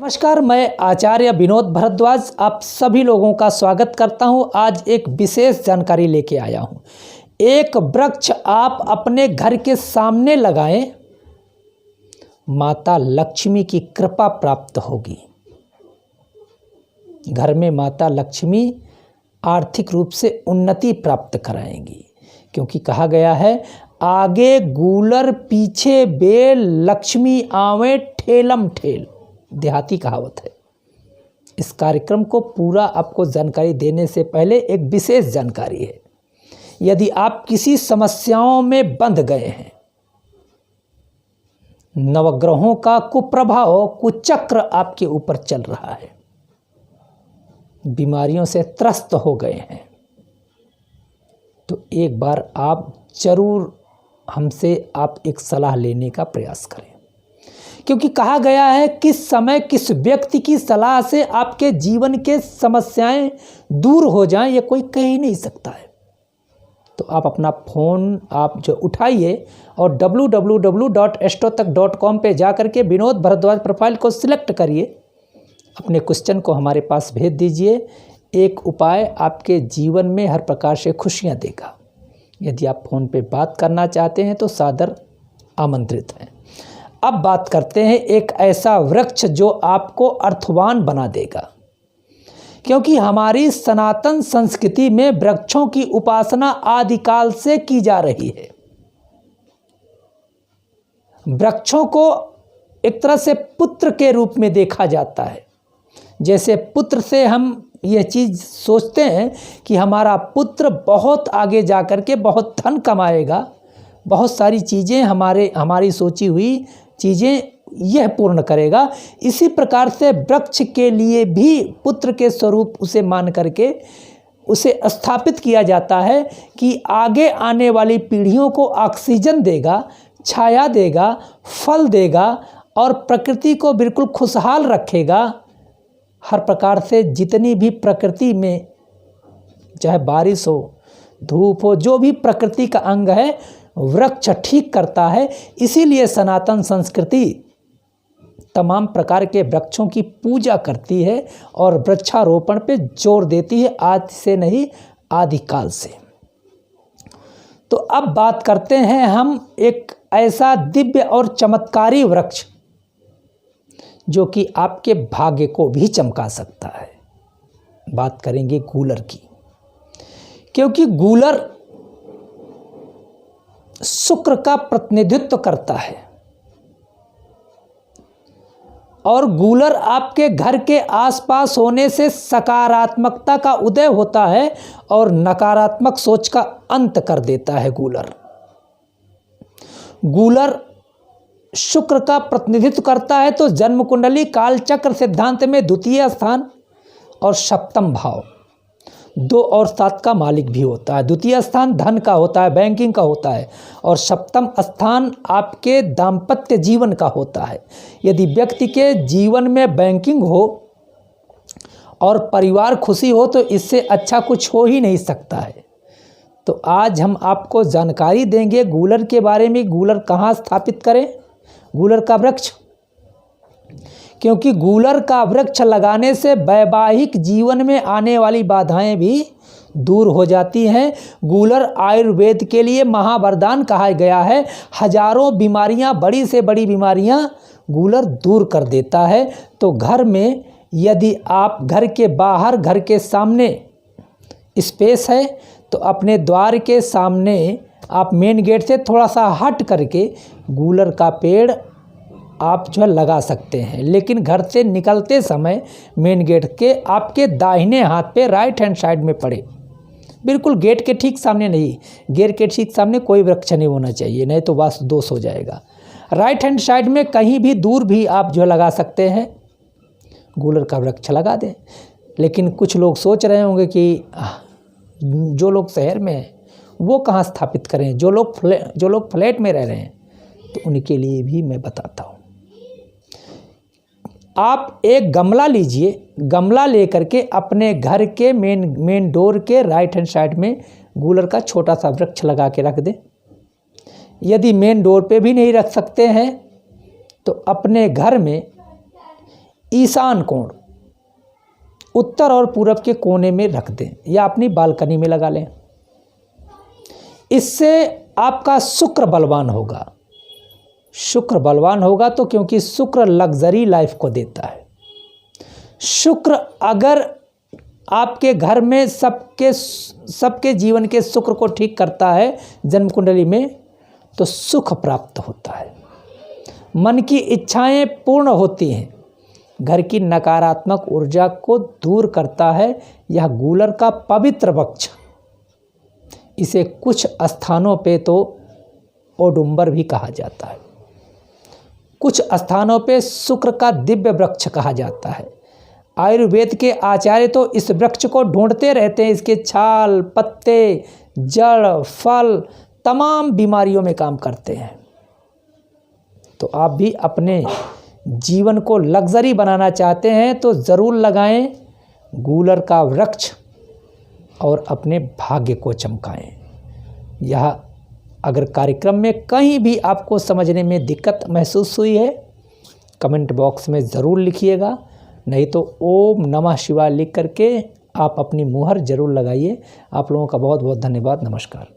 नमस्कार, मैं आचार्य विनोद भारद्वाज आप सभी लोगों का स्वागत करता हूं। आज एक विशेष जानकारी लेके आया हूं। एक वृक्ष आप अपने घर के सामने लगाएं, माता लक्ष्मी की कृपा प्राप्त होगी। घर में माता लक्ष्मी आर्थिक रूप से उन्नति प्राप्त कराएंगी, क्योंकि कहा गया है आगे गूलर पीछे बेल, लक्ष्मी आवे ठेलम ठेल। देहाती कहावत है। इस कार्यक्रम को पूरा आपको जानकारी देने से पहले एक विशेष जानकारी है। यदि आप किसी समस्याओं में बंध गए हैं, नवग्रहों का कुप्रभाव, कुचक्र आपके ऊपर चल रहा है, बीमारियों से त्रस्त हो गए हैं, तो एक बार आप जरूर हमसे आप एक सलाह लेने का प्रयास करें। क्योंकि कहा गया है किस समय किस व्यक्ति की सलाह से आपके जीवन के समस्याएं दूर हो जाएं, ये कोई कह ही नहीं सकता है। तो आप अपना फ़ोन आप जो उठाइए और www.astrotak.com पे जा कर के विनोद भारद्वाज प्रोफाइल को सिलेक्ट करिए, अपने क्वेश्चन को हमारे पास भेज दीजिए। एक उपाय आपके जीवन में हर प्रकार से खुशियाँ देगा। यदि आप फ़ोन पे बात करना चाहते हैं तो सादर आमंत्रित हैं। अब बात करते हैं एक ऐसा वृक्ष जो आपको अर्थवान बना देगा, क्योंकि हमारी सनातन संस्कृति में वृक्षों की उपासना आदिकाल से की जा रही है। वृक्षों को एक तरह से पुत्र के रूप में देखा जाता है। जैसे पुत्र से हम यह चीज़ सोचते हैं कि हमारा पुत्र बहुत आगे जा कर के बहुत धन कमाएगा, बहुत सारी चीज़ें हमारी सोची हुई चीज़ें यह पूर्ण करेगा। इसी प्रकार से वृक्ष के लिए भी पुत्र के स्वरूप उसे मान करके उसे स्थापित किया जाता है कि आगे आने वाली पीढ़ियों को ऑक्सीजन देगा, छाया देगा, फल देगा और प्रकृति को बिल्कुल खुशहाल रखेगा। हर प्रकार से जितनी भी प्रकृति में, चाहे बारिश हो, धूप हो, जो भी प्रकृति का अंग है वृक्ष ठीक करता है। इसीलिए सनातन संस्कृति तमाम प्रकार के वृक्षों की पूजा करती है और वृक्षारोपण पे जोर देती है, आज से नहीं आदिकाल से। तो अब बात करते हैं हम एक ऐसा दिव्य और चमत्कारी वृक्ष जो कि आपके भाग्य को भी चमका सकता है। बात करेंगे गूलर की, क्योंकि गूलर शुक्र का प्रतिनिधित्व करता है और गूलर आपके घर के आसपास होने से सकारात्मकता का उदय होता है और नकारात्मक सोच का अंत कर देता है। गूलर शुक्र का प्रतिनिधित्व करता है, तो जन्म कुंडली कालचक्र सिद्धांत में द्वितीय स्थान और सप्तम भाव 2 और 7 का मालिक भी होता है। द्वितीय स्थान धन का होता है, बैंकिंग का होता है, और सप्तम स्थान आपके दाम्पत्य जीवन का होता है। यदि व्यक्ति के जीवन में बैंकिंग हो और परिवार खुशी हो तो इससे अच्छा कुछ हो ही नहीं सकता है। तो आज हम आपको जानकारी देंगे गूलर के बारे में। गूलर कहाँ स्थापित करें, गूलर का वृक्ष, क्योंकि गूलर का वृक्ष लगाने से वैवाहिक जीवन में आने वाली बाधाएं भी दूर हो जाती हैं। गूलर आयुर्वेद के लिए महावरदान कहा गया है। हजारों बीमारियां, बड़ी से बड़ी बीमारियां गूलर दूर कर देता है। तो घर में यदि आप घर के बाहर, घर के सामने स्पेस है तो अपने द्वार के सामने आप मेन गेट से थोड़ा सा हट करके गूलर का पेड़ आप जो है लगा सकते हैं। लेकिन घर से निकलते समय मेन गेट के आपके दाहिने हाथ पे राइट हैंड साइड में पड़े, बिल्कुल गेट के ठीक सामने नहीं। गेट के ठीक सामने कोई वृक्ष नहीं होना चाहिए, नहीं तो वास्तु दोष हो जाएगा। राइट हैंड साइड में कहीं भी दूर भी आप जो लगा सकते हैं, गूलर का वृक्ष लगा दें। लेकिन कुछ लोग सोच रहे होंगे कि जो लोग शहर में हैं वो कहाँ स्थापित करें, जो लोग फ्लैट में रह रहे हैं, तो उनके लिए भी मैं बताता हूँ। आप एक गमला लीजिए, गमला लेकर के अपने घर के मेन डोर के राइट हैंड साइड में गूलर का छोटा सा वृक्ष लगा के रख दें। यदि मेन डोर पे भी नहीं रख सकते हैं तो अपने घर में ईशान कोण उत्तर और पूरब के कोने में रख दें या अपनी बालकनी में लगा लें। इससे आपका शुक्र बलवान होगा। शुक्र बलवान होगा तो क्योंकि शुक्र लग्जरी लाइफ को देता है। शुक्र अगर आपके घर में सबके जीवन के शुक्र को ठीक करता है जन्म कुंडली में, तो सुख प्राप्त होता है, मन की इच्छाएं पूर्ण होती हैं, घर की नकारात्मक ऊर्जा को दूर करता है यह गूलर का पवित्र वृक्ष। इसे कुछ स्थानों पे तो औडुंबर भी कहा जाता है, कुछ स्थानों पे शुक्र का दिव्य वृक्ष कहा जाता है। आयुर्वेद के आचार्य तो इस वृक्ष को ढूंढते रहते हैं। इसके छाल, पत्ते, जड़, फल तमाम बीमारियों में काम करते हैं। तो आप भी अपने जीवन को लग्जरी बनाना चाहते हैं तो ज़रूर लगाएं गूलर का वृक्ष और अपने भाग्य को चमकाएं। यह अगर कार्यक्रम में कहीं भी आपको समझने में दिक्कत महसूस हुई है, कमेंट बॉक्स में ज़रूर लिखिएगा, नहीं तो ओम नमः शिवाय लिख करके आप अपनी मुहर ज़रूर लगाइए। आप लोगों का बहुत बहुत धन्यवाद। नमस्कार।